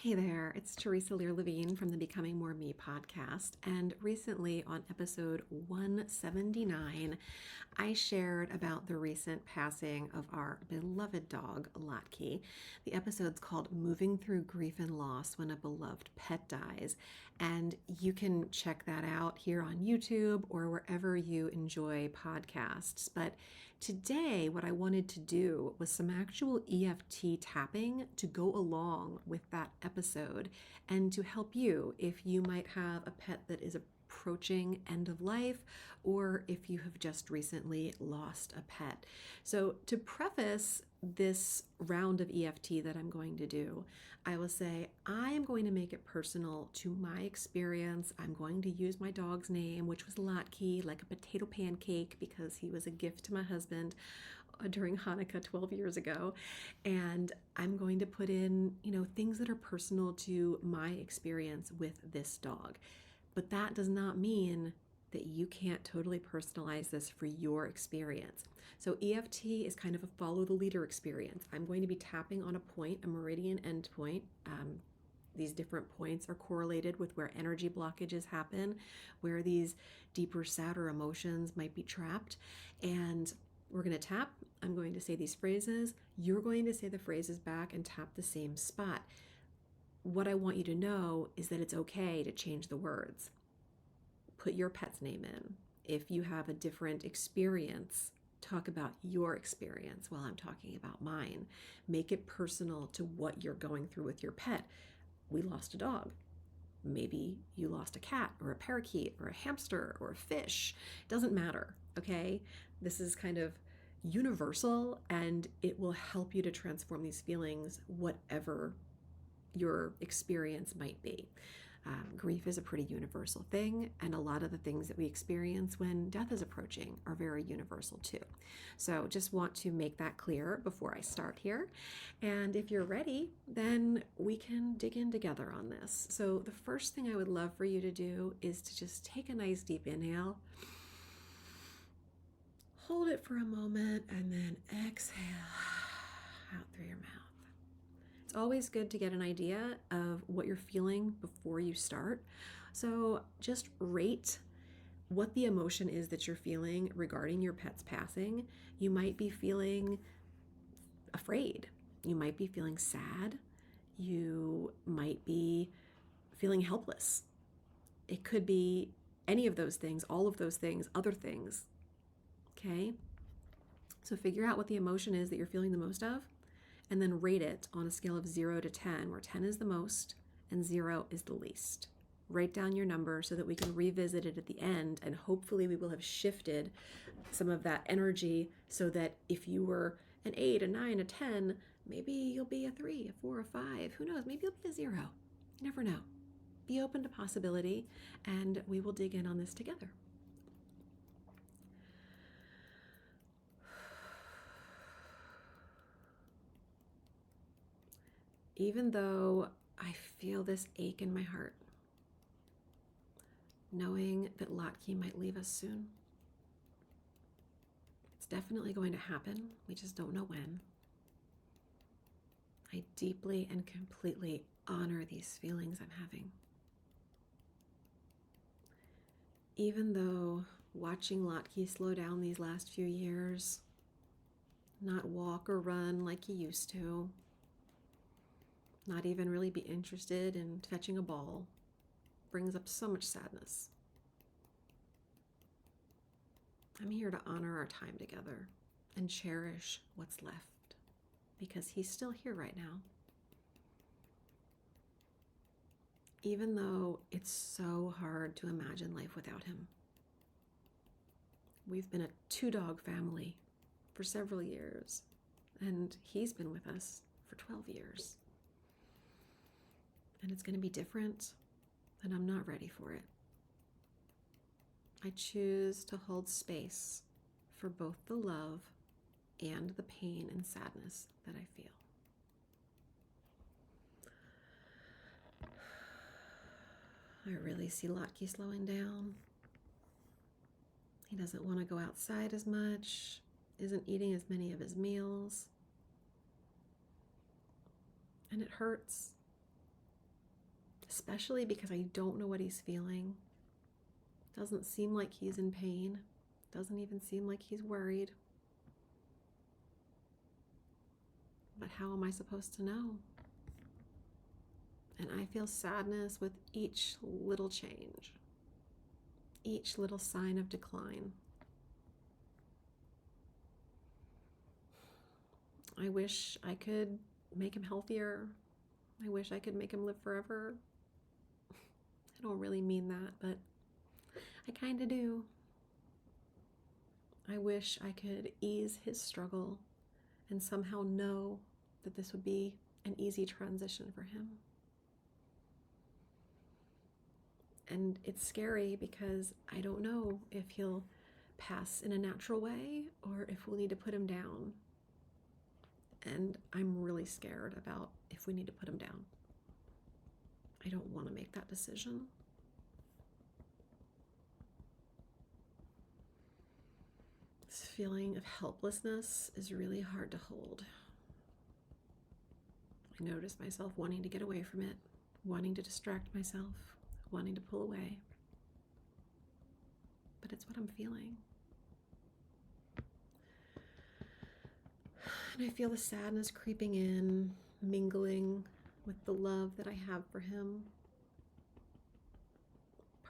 Hey there, it's Teresa Lear Levine from the Becoming More Me podcast. And recently on episode 179, I shared about the recent passing of our beloved dog, Latke. The episode's called Moving Through Grief and Loss When a Beloved Pet Dies. And you can check that out here on YouTube or wherever you enjoy podcasts. But today, what I wanted to do was some actual EFT tapping to go along with that episode and to help you if you might have a pet that is approaching end of life or if you have just recently lost a pet. So, to preface this round of EFT that I'm going to do, I will say I am going to make it personal to my experience. I'm going to use my dog's name, which was Latke, like a potato pancake, because he was a gift to my husband during Hanukkah 12 years ago. And I'm going to put in, things that are personal to my experience with this dog. But that does not mean that you can't totally personalize this for your experience. So EFT is kind of a follow the leader experience. I'm going to be tapping on a point, a meridian endpoint. These different points are correlated with where energy blockages happen, where these deeper, sadder emotions might be trapped. And we're going to tap. I'm going to say these phrases. You're going to say the phrases back and tap the same spot. What I want you to know is that it's okay to change the words. Put your pet's name in. If you have a different experience, talk about your experience while I'm talking about mine. Make it personal to what you're going through with your pet. We lost a dog. Maybe you lost a cat or a parakeet or a hamster or a fish. It doesn't matter, okay? This is kind of universal and it will help you to transform these feelings, whatever your experience might be. Grief is a pretty universal thing, and a lot of the things that we experience when death is approaching are very universal too. So just want to make that clear before I start here. And if you're ready, then we can dig in together on this. So the first thing I would love for you to do is to just take a nice deep inhale, hold it for a moment, and then exhale out through your mouth. It's always good to get an idea of what you're feeling before you start. So just rate what the emotion is that you're feeling regarding your pet's passing. You might be feeling afraid. You might be feeling sad. You might be feeling helpless. It could be any of those things, all of those things, other things. Okay? So figure out what the emotion is that you're feeling the most of, and then rate it on a scale of 0 to 10, where 10 is the most and 0 is the least. Write down your number so that we can revisit it at the end, and hopefully we will have shifted some of that energy so that if you were an 8, a 9, a 10, maybe you'll be a 3, a 4, a 5. Who knows? Maybe you'll be a 0. You never know. Be open to possibility, and we will dig in on this together. Even though I feel this ache in my heart, knowing that Latke might leave us soon, it's definitely going to happen. We just don't know when. I deeply and completely honor these feelings I'm having. Even though watching Latke slow down these last few years, not walk or run like he used to, not even really be interested in fetching a ball, brings up so much sadness. I'm here to honor our time together and cherish what's left, because he's still here right now. Even though it's so hard to imagine life without him. We've been a 2-dog family for several years, and he's been with us for 12 years. And it's going to be different, and I'm not ready for it. I choose to hold space for both the love and the pain and sadness that I feel. I really see Latke slowing down. He doesn't want to go outside as much, isn't eating as many of his meals. And it hurts. especially because I don't know what he's feeling. Doesn't seem like he's in pain. Doesn't even seem like he's worried. But how am I supposed to know? And I feel sadness with each little change, each little sign of decline. I wish I could make him healthier. I wish I could make him live forever. I don't really mean that, but I kind of do. I wish I could ease his struggle and somehow know that this would be an easy transition for him. And it's scary because I don't know if he'll pass in a natural way or if we'll need to put him down. And I'm really scared about if we need to put him down. I don't want to make that decision. This feeling of helplessness is really hard to hold. I notice myself wanting to get away from it, wanting to distract myself, wanting to pull away. But it's what I'm feeling. And I feel the sadness creeping in, mingling with the love that I have for him.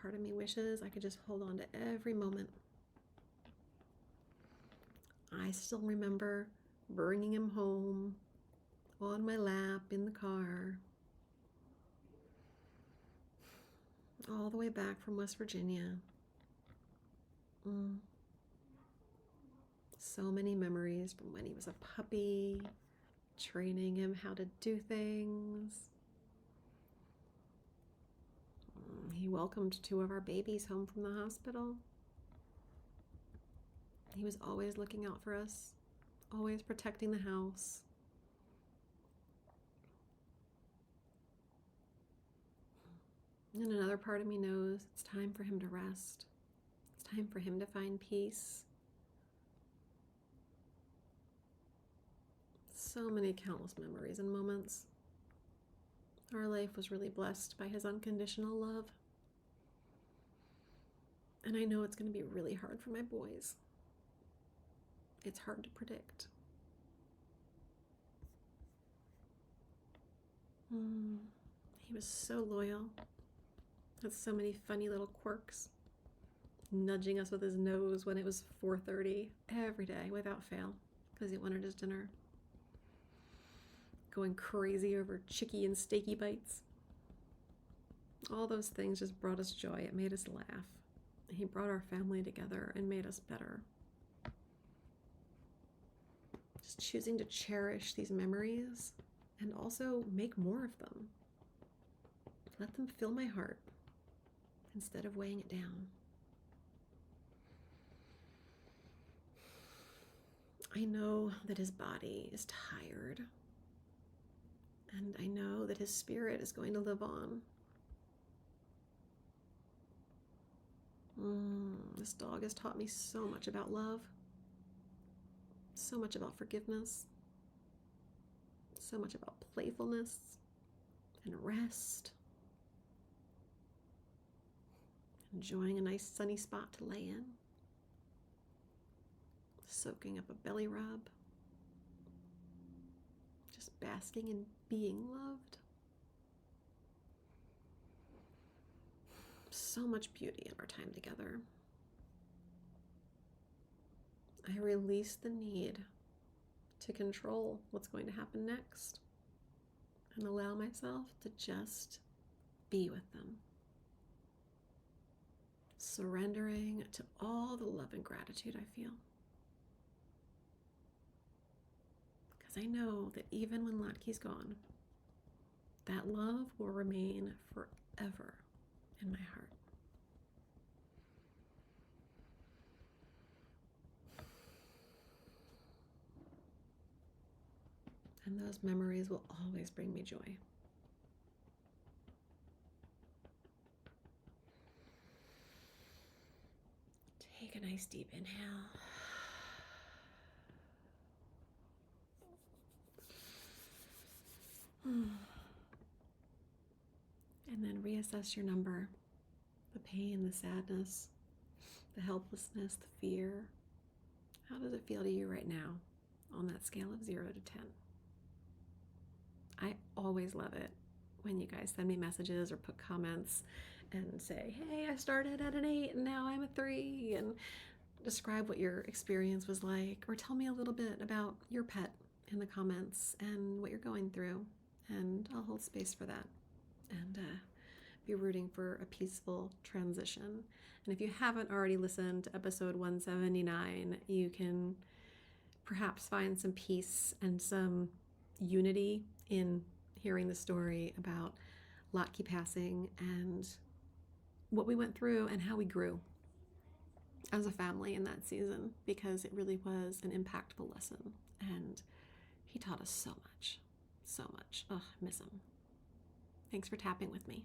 Part of me wishes I could just hold on to every moment. I still remember bringing him home on my lap in the car, all the way back from West Virginia. So many memories from when he was a puppy, training him how to do things. He welcomed 2 of our babies home from the hospital. He was always looking out for us, always protecting the house. And another part of me knows it's time for him to rest. It's time for him to find peace. So many countless memories and moments. Our life was really blessed by his unconditional love. And I know it's going to be really hard for my boys. It's hard to predict. He was so loyal. Had so many funny little quirks. Nudging us with his nose when it was 4:30 every day without fail because he wanted his dinner. Going crazy over chicky and steaky bites. All those things just brought us joy. It made us laugh. He brought our family together and made us better. Just choosing to cherish these memories and also make more of them. Let them fill my heart instead of weighing it down. I know that his body is tired, and I know that his spirit is going to live on. This dog has taught me so much about love, so much about forgiveness, so much about playfulness and rest, enjoying a nice sunny spot to lay in, soaking up a belly rub, just basking in being loved. So much beauty in our time together. I release the need to control what's going to happen next and allow myself to just be with them. Surrendering to all the love and gratitude I feel. Because I know that even when Latke's gone, that love will remain forever in my heart. And those memories will always bring me joy. Take a nice deep inhale. And And then reassess your number, the pain, the sadness, the helplessness, the fear. How does it feel to you right now on that scale of 0 to 10? I always love it when you guys send me messages or put comments and say, hey, I started at an 8 and now I'm a 3, and describe what your experience was like, or tell me a little bit about your pet in the comments and what you're going through, and I'll hold space for that and be rooting for a peaceful transition. And if you haven't already listened to episode 179, you can perhaps find some peace and some unity in hearing the story about Latke passing and what we went through and how we grew as a family in that season, because it really was an impactful lesson and he taught us so much, so much. Oh, I miss him. Thanks for tapping with me.